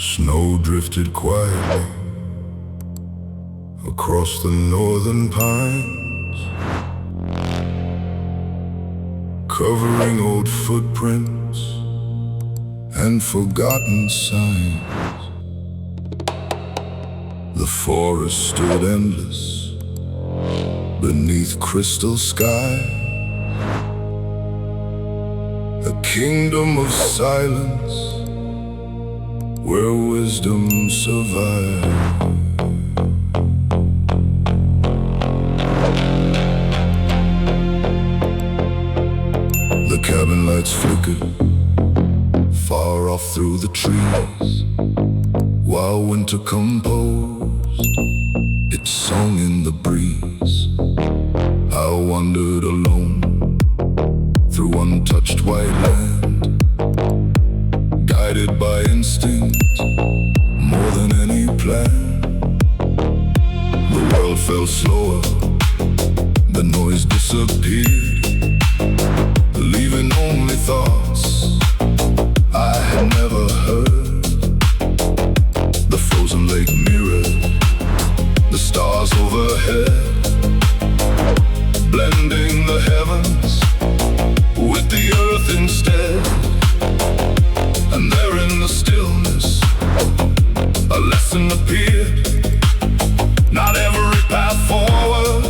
Snow drifted quietly across the northern pines, covering old footprints and forgotten signs. The forest stood endless beneath crystal skies, a kingdom of silence where wisdom survives. The cabin lights flickered far off through the trees, while winter composed its song in the breeze. I wandered alone through untouched white land, guided by instinct more than any plan. The world felt slower, the noise disappeared, leaving only thoughts I had never heard. The frozen lake mirrored the stars overhead, blending the heavens with the earth instead. And there in the stillness, a lesson appeared. Not every path forward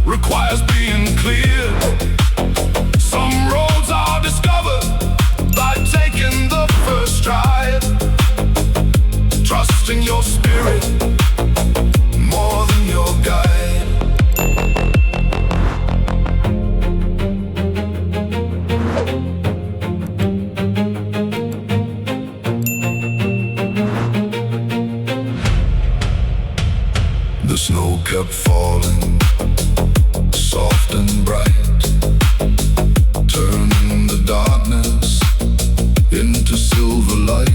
requires being cleared. Some roads are discovered by taking the first stride, trusting your spirit more than your guide. The snow kept falling, soft and bright, turning the darkness into silver light.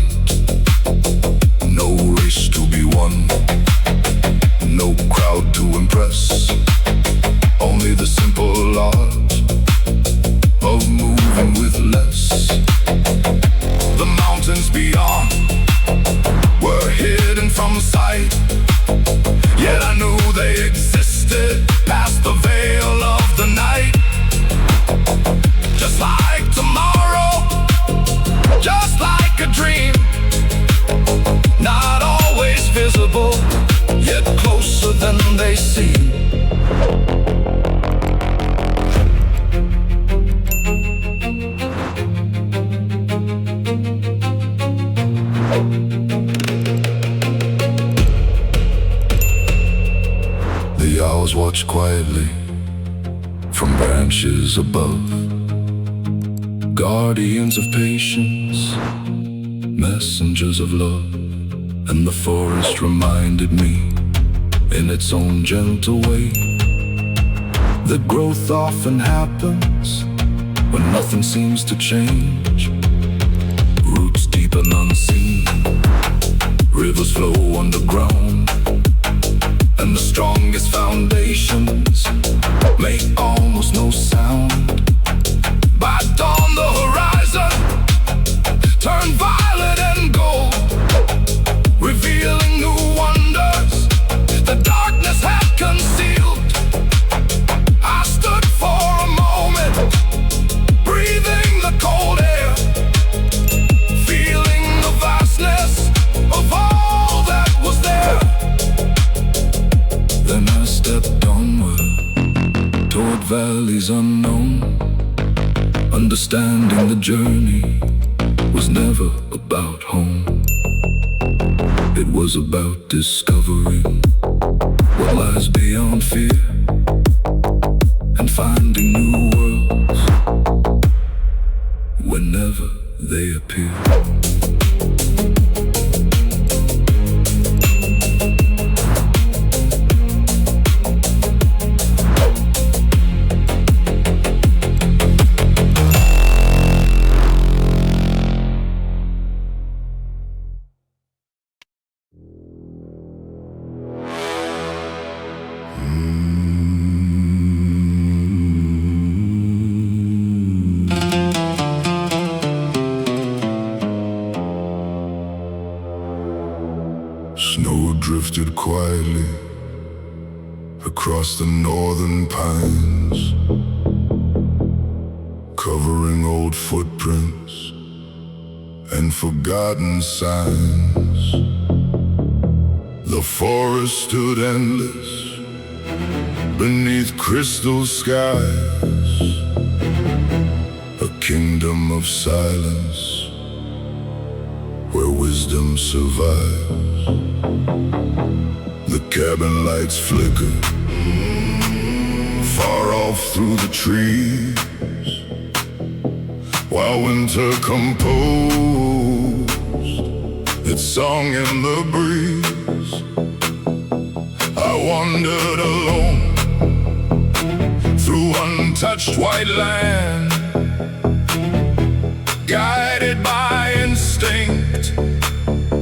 No race to be won, no crowd to impress, only the simple art of moving with less. The mountains beyond were hidden from sight, yet I knew they existed past the veil of the night. Just like tomorrow, just like a dream, not always visible, yet closer than they seem. The owls watch quietly from branches above, guardians of patience, messengers of love. And the forest reminded me in its own gentle way that growth often happens when nothing seems to change. Roots deep and unseen, rivers flow underground, and the strongest foundations make almost no sound. By dawn the horizon turned violet and gold, revealing new wonders the darkness had concealed. I stood for a moment, breathing the cold air, feeling the vastness of all that was there. Then I stepped onward toward valleys unknown, understanding the journey was never about home. It was about discovering what lies beyond fear and finding new worlds whenever they appear. drifted quietly across the northern pines, covering old footprints and forgotten signs. The forest stood endless beneath crystal skies, a kingdom of silence where wisdom survives. The cabin lights flicker far off through the trees, while winter composed its song in the breeze. I wandered alone through untouched white land, guided by instinct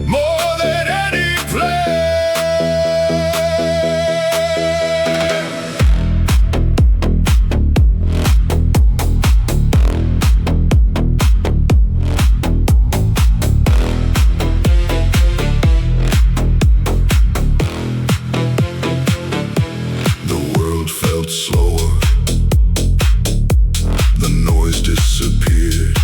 more than any plan. The world felt slower, the noise disappeared,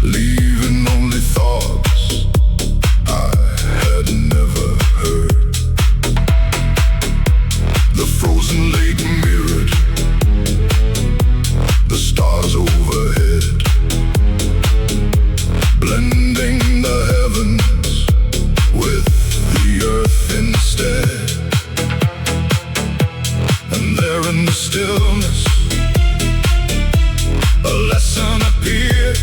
leaving only thoughts I had never heard. The frozen lake mirrored the stars overhead, blending the heavens with the earth instead. And there in the stillness, a lesson appeared.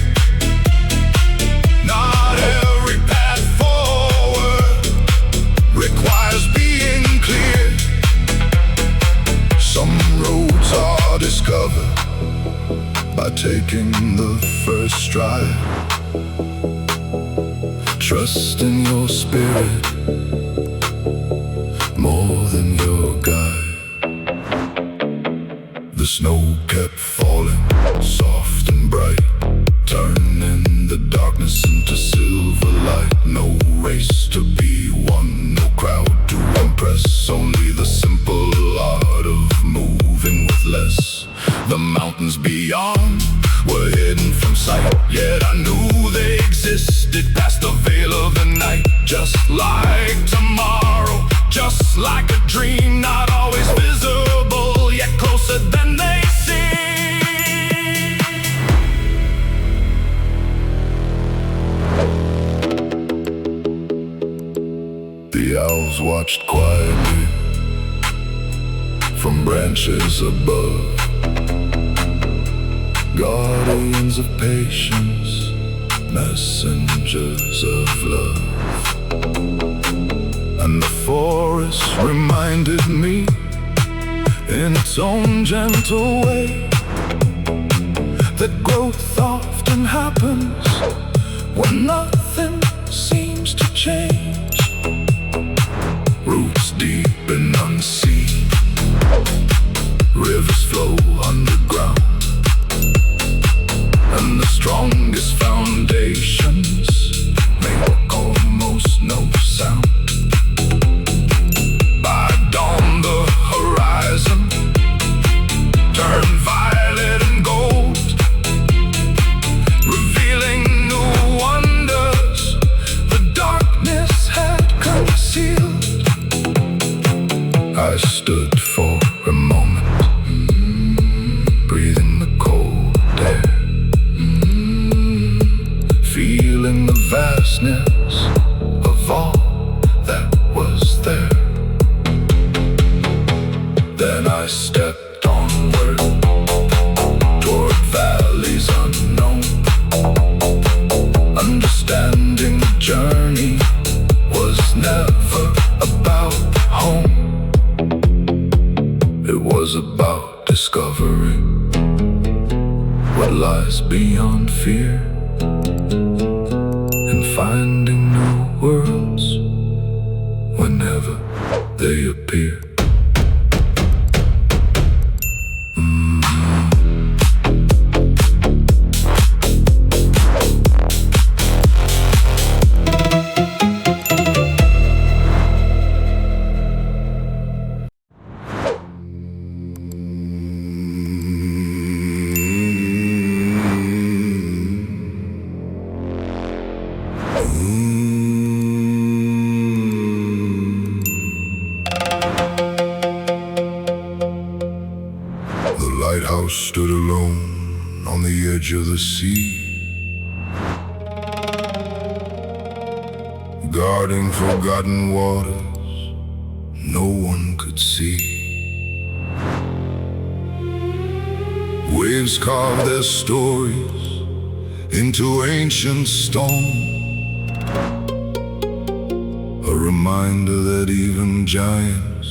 Not every path forward requires being clear. Some roads are discovered by taking the first stride. Trust in your spirit more than your guide. The snow kept falling, soft and bright, turning the darkness into silver light. No race to be won, no crowd to impress, only the simple art of moving with less. The mountains beyond were hidden from sight, yet I knew they existed past the veil of the night. Just like tomorrow, just like a dream, not always visible, yet closer than they seem. The owls watched quietly from branches above, guardians of patience, messengers of love. And the forest reminded me in its own gentle way that growth often happens when nothing seems to change. Roots deep and unseen, rivers flow underground, and the strongest foundations make almost no sound. By dawn the horizon turned violet and gold, revealing new wonders the darkness had concealed. I stood for a moment, breathing the cold air, feeling the vastness of all that was there. Then I stepped onward toward valleys unknown, understanding the journey was never about home. It was about discovering what lies beyond fear, and finding new worlds whenever they appear. lighthouse stood alone on the edge of the sea, guarding forgotten waters no one could see. Waves carved their stories into ancient stone, a reminder that even giants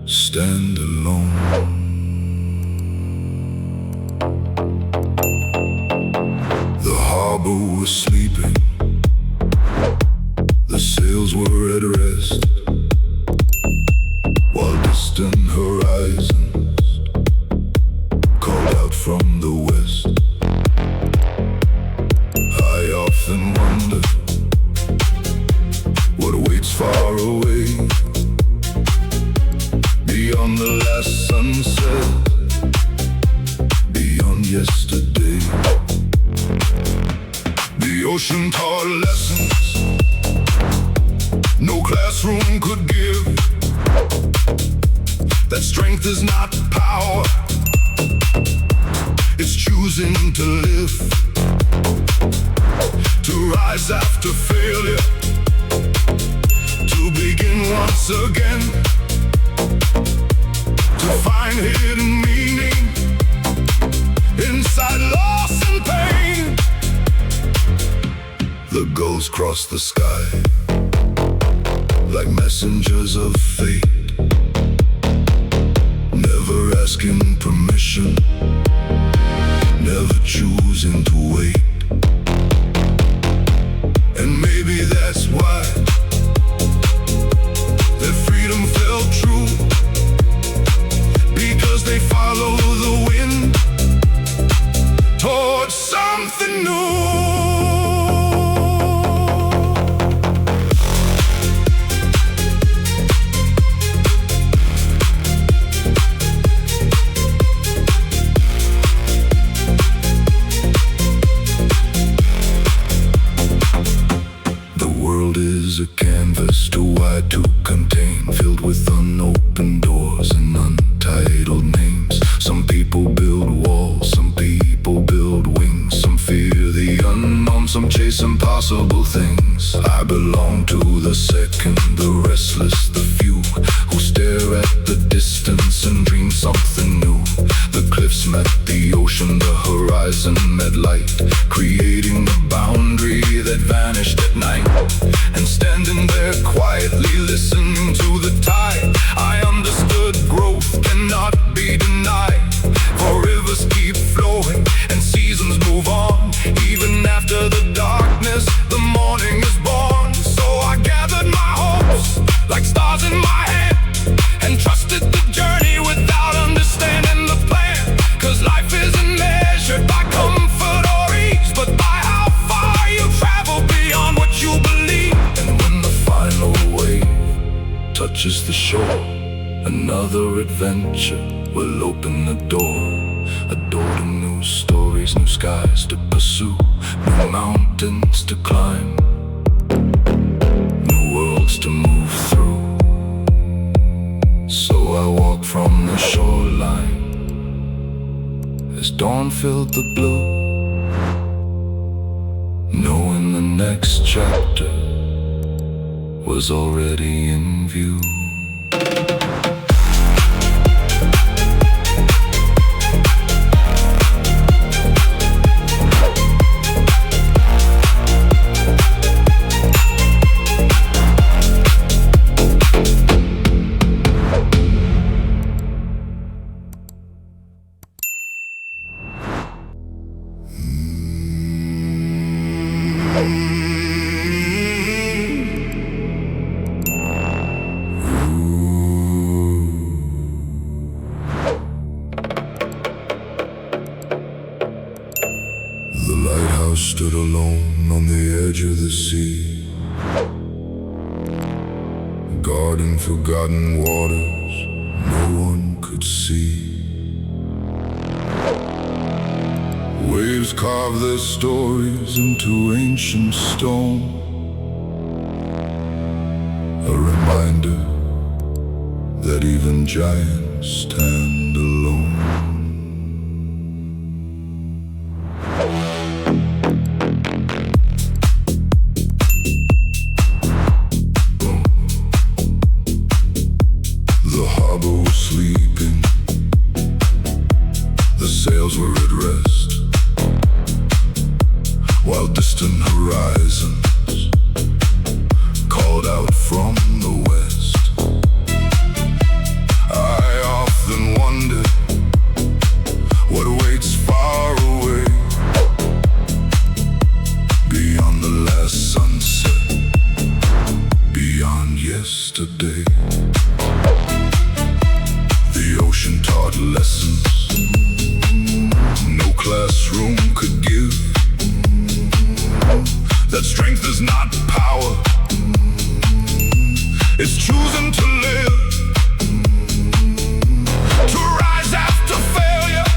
stand alone. The harbor was sleeping, the sails were at rest, while distant horizons called out from the west. I often wonder what waits far away, beyond the last sunset, beyond yesterday. The ocean taught lessons no classroom could give, that strength is not power, it's choosing to live, to rise after failure, to begin once again, to find hidden meaning inside loss and pain. The gulls cross the sky like messengers of fate, never asking permission, never choosing to wait. And maybe that's why their freedom felt true, because they follow the wind towards something new. Is a canvas too wide to contain, filled with unopened doors and untitled names. Some people build walls, some people build wings, some fear the unknown, some chase impossible things. I belong to the second, the restless, the few who stare at the distance and dream something new. The cliffs met the ocean, the horizon met light, creating a boundary that vanished at night. And standing there quietly listening to the tide, I understood growth cannot be denied. For rivers keep flowing and seasons move on, even after the darkness, the morning is born. So I gathered my hopes like stars in my hand, and trusted the journey without understanding the plan. Cause life isn't measured by comfort or ease, but by how far you travel beyond what you believe. And when the final wave touches the shore, another adventure will open the door. A door to new stories, new skies to pursue, new mountains to climb, new worlds to move through. So I walk from the shoreline as dawn filled the blue, knowing the next chapter was already in view. The lighthouse stood alone on the edge of the sea, guarding forgotten waters no one could see. Waves carve their stories into ancient stone, a reminder that even giants stand alone. horizons called out from the west. I often wonder what waits far away beyond the last sunset, beyond yesterday. The ocean taught lessons no classroom could give. That strength is not power, it's choosing to live, to rise after failure,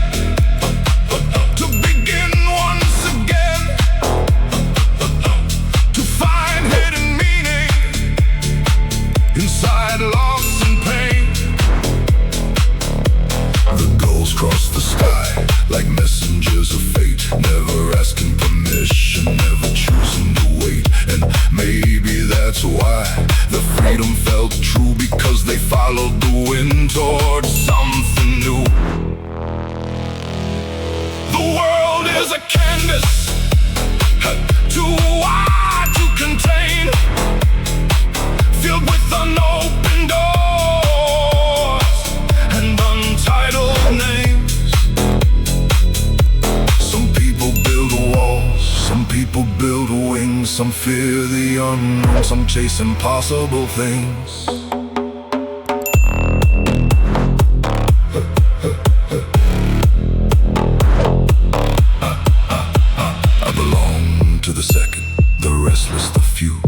to begin once again, to find hidden meaning inside loss and pain. The gulls cross the sky like messengers of fate, never asking permission, never choosing to wait. And maybe that's why the freedom felt true, because they followed the wind towards something new. The world is a canvas too wide to contain, filled with unopened doors and untitled names. Some people build walls, some people build wings, some fear the unknown, some chase impossible things. I belong to the second, the restless, the few,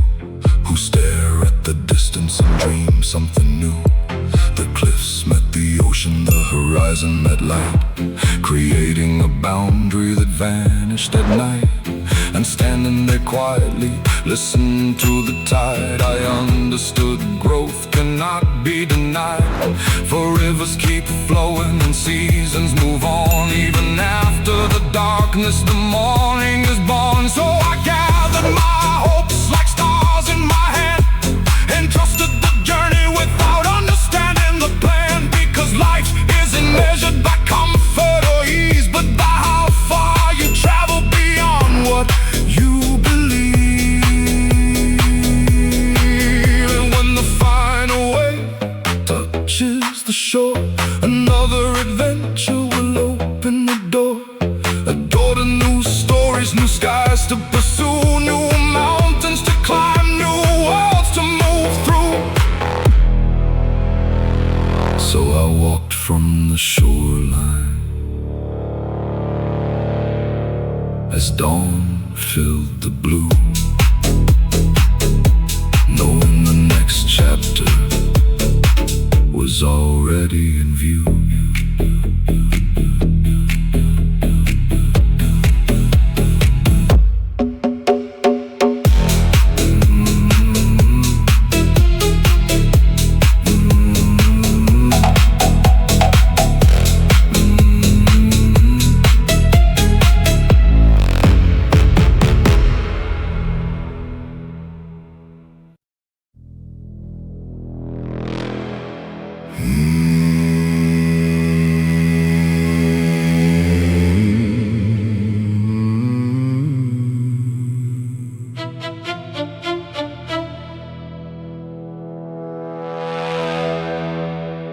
who stare at the distance and dream something new. The cliffs met the ocean, the horizon met light, creating a boundary that vanished at night. And standing there quietly, listen to the tide, I understood growth cannot be denied. For rivers keep flowing and seasons move on, even after the darkness, the morning is born. So I gathered my hopes like stars in my hand, and trusted the journey without understanding the plan. Because life isn't measured by comfort or ease, but by how far you travel beyond what you believe. And when the final wave touches the shore, another adventure will open the door. A door to new stories, new skies to pursue, new mountains to climb, new worlds to move through. So I walked from the shoreline as dawn filled the blue, knowing the next chapter was already in view.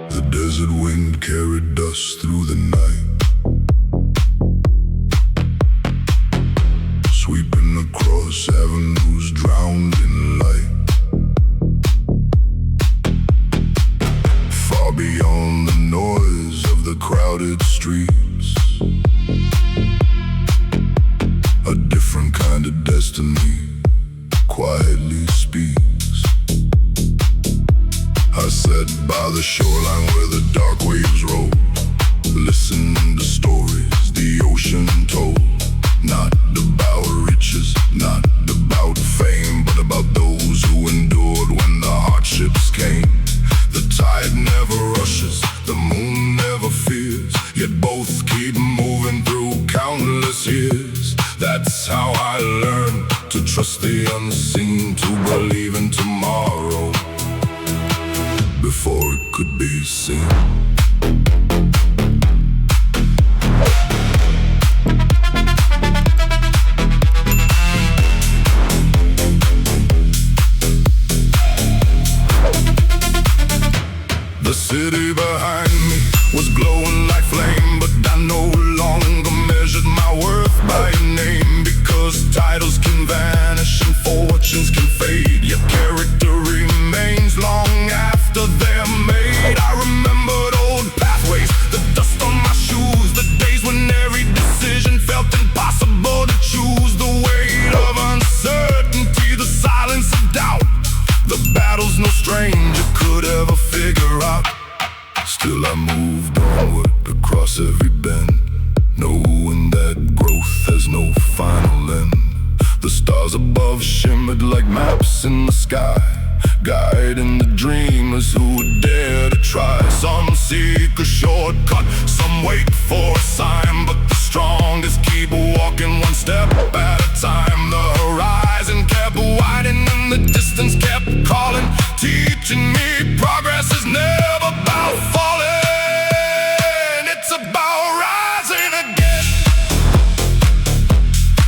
The desert wind carried dust through the night, sweeping across avenues drowned in light. Far beyond the noise of the crowded streets, a different kind of destiny quietly speaks. I sat by the shoreline where the dark waves rolled, listening to stories the ocean told. Not about riches, not about fame, but about those who endured when the hardships came. The tide never rushes, the moon never fears, yet both keep moving through countless years. That's how I learned to trust the unseen, to believe in tomorrow before it could be seen. titles can vanish and fortunes can fade. Your character remains long after they're made. I remembered old pathways, the dust on my shoes, the days when every decision felt impossible to choose. The weight of uncertainty, the silence of doubt, the battles no stranger could ever figure out. Still I moved onward across every bend, knowing that growth has no final end. The stars above shimmered like maps in the sky, guiding the dreamers who would dare to try. Some seek a shortcut, some wait for a sign, but the strongest keep walking one step at a time. The horizon kept widening and the distance kept calling, teaching me progress is never about falling, it's about rising again,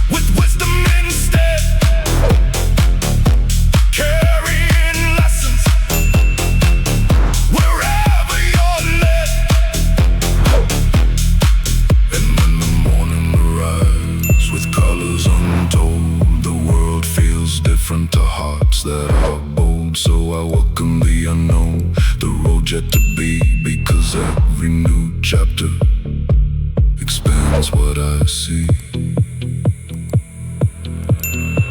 with wisdom instead, carrying lessons wherever you're led. And when the morning arrives with colors untold, the world feels different to hearts that are bold. So I welcome the unknown, the road yet to be, because every new chapter expands what I see.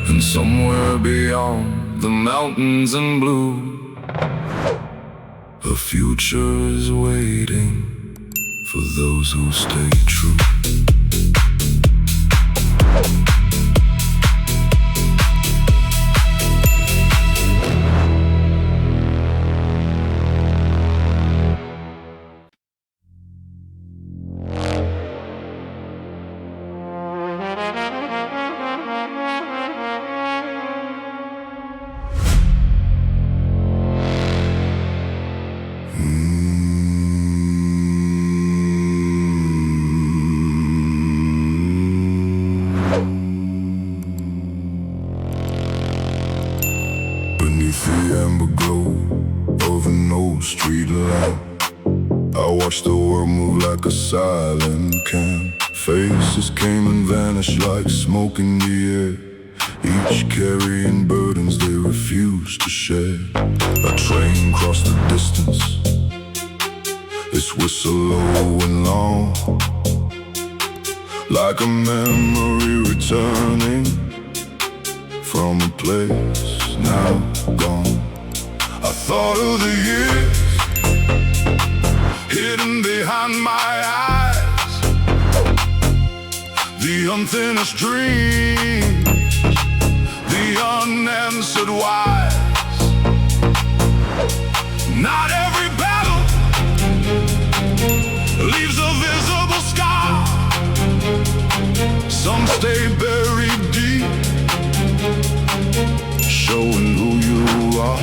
And somewhere beyond the mountains in blue, a future is waiting for those who stay true. Beneath the amber glow of an old street lamp, I watched the world move like a silent camp. Faces came and vanished like smoke in the air, each carrying burdens they refused to share. A train crossed the distance, its whistle low and long, like a memory returning from a place now gone. I thought of the years hidden behind my eyes, the unfinished dreams, the unanswered whys. Not every battle leaves a visible scar. Some stay buried deep, showing who you are.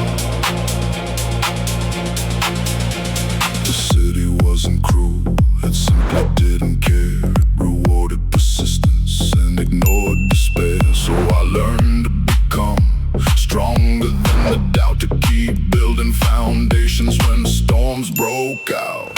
The city wasn't cruel, it simply didn't care. It rewarded persistence and ignored despair. So I learned to become stronger than the doubt, to keep building foundations when storms broke out.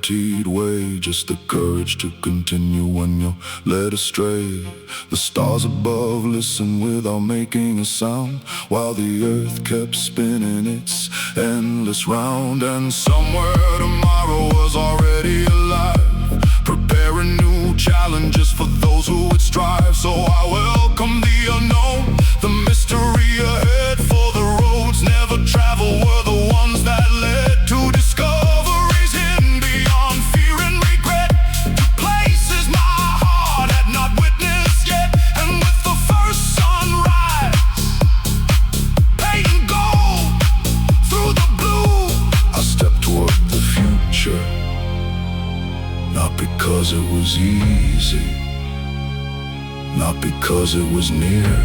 guaranteed way, just the courage to continue when you're led astray. The stars above listen without making a sound, while the earth kept spinning its endless round. And somewhere tomorrow was already alive, preparing new challenges for those who would strive. So I welcome the unknown, the mystery ahead, for the roads never traveled were the ones that led to discoveries hidden beyond fear and regret, to places my heart had not witnessed yet. And with the first sunrise, painting gold through the blue, I stepped toward the future, not because it was easy, not because it was near,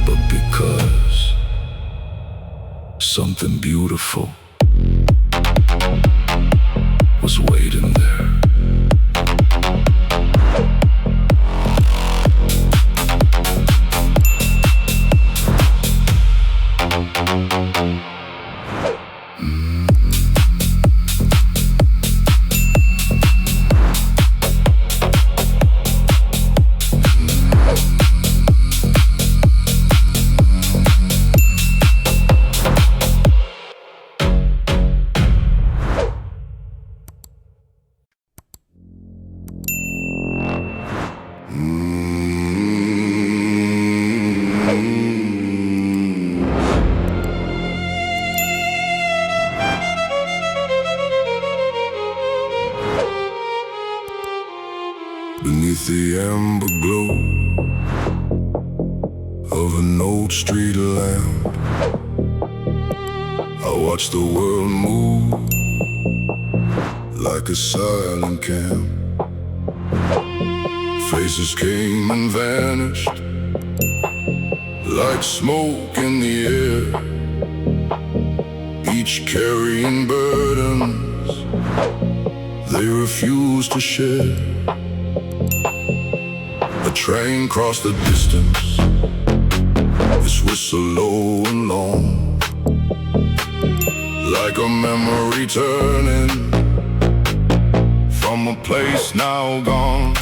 but because something beautiful was waiting there. Beneath the amber glow of an old street lamp, I watch the world move like a silent camp. Faces came and vanished like smoke in the air, each carrying burdens they refuse to share. A train crossed the distance, its whistle low and long, like a memory turning from a place now gone.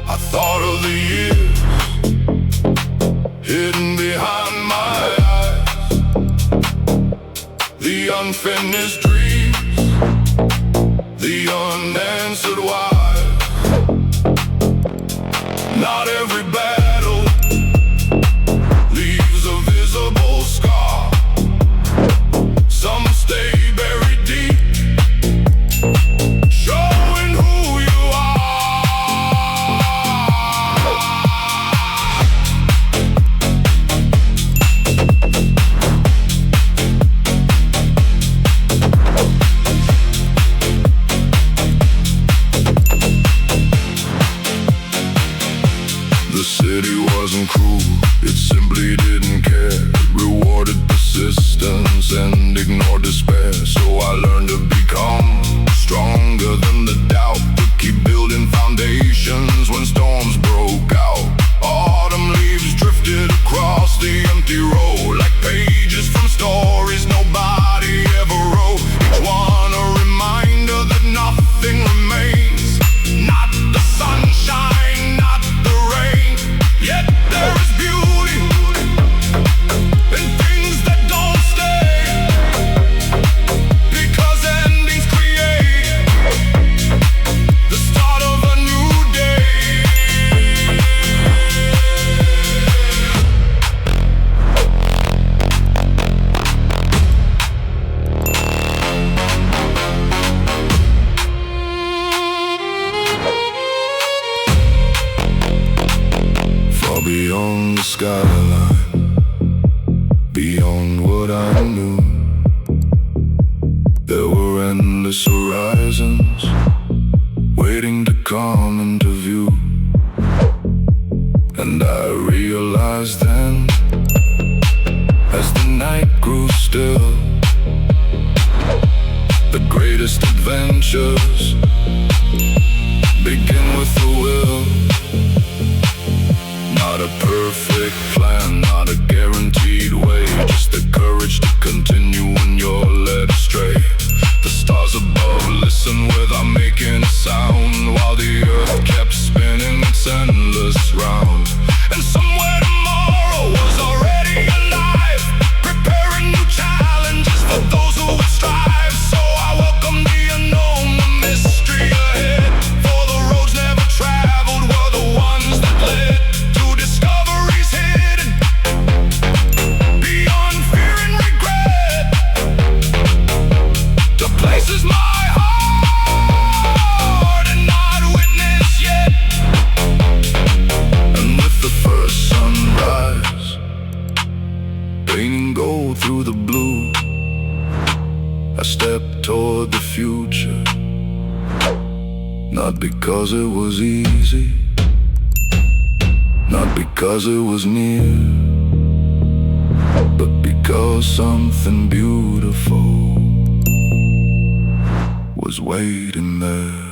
I thought of the years hidden behind my eyes, the unfinished dreams, the unanswered whys. Not every battle leaves a visible scar. Some stay buried deep, showing who you The city wasn't cruel, it simply didn't care. It rewarded persistence and ignored despair. So I learned to become stronger than the doubt, to keep building foundations when storms broke out. Autumn leaves drifted across the empty road, like pages from stories nobody ever wrote. Each one a reminder that nothing remains, not the sunshine, not the rain. Yet there is beauty in things that don't stay, because endings create the start of a new day. Far beyond the skyline, beyond what I knew, there were endless horizons waiting to come into view. And I realized then, as the night grew still, the greatest adventures begin with the will. Not a perfect plan, not a guaranteed way, just the courage to continue when you're led while the earth kept spinning its endless round. And somewhere tomorrow was already alive, preparing new challenges for those who would strive. So I welcome the unknown, the mystery ahead, for the roads never traveled were the ones that led to discoveries hidden beyond fear and regret, to places my heart had not witnessed yet. And with the first sunrise, painting gold through the blue, I stepped toward the future, not because it was easy, not because it was near, but because something beautiful was waiting there.